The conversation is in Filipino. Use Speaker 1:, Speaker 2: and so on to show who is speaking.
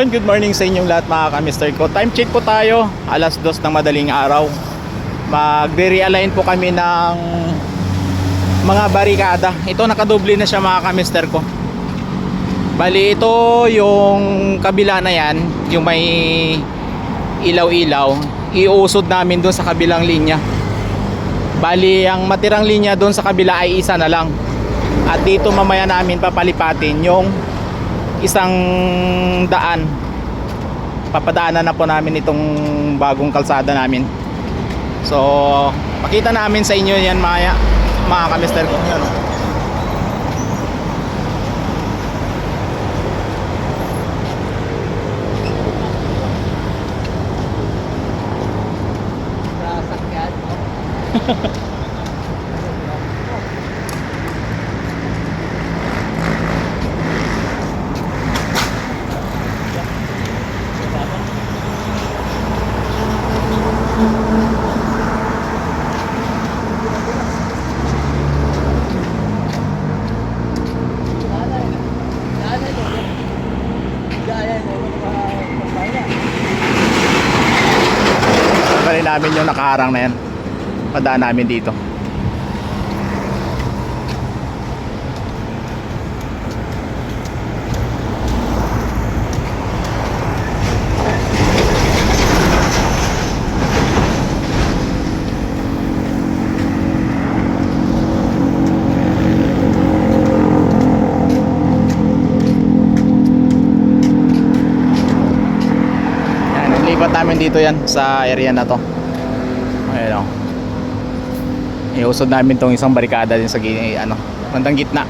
Speaker 1: Good morning sa inyong lahat mga ka-mister ko. Time check po tayo, alas 2 ng madaling araw. Magre-realign po kami ng mga barikada. Ito nakadoble na siya mga ka-mister ko. Bali ito yung kabila na yan, yung may ilaw-ilaw, iusod namin doon sa kabilang linya. Bali ang matirang linya doon sa kabila ay isa na lang. At dito mamaya namin papalipatin yung isang daan. Papadaanan na po namin itong bagong kalsada namin. So pakita namin sa inyo yan mga ka-mister ko. Yan, oh. Tanggalin namin yung nakaharang na yan. Padaan namin dito. Lipat namin dito yan sa area na to. Ayun, oh. Iusod namin tong isang barikada din sa bandang gitna.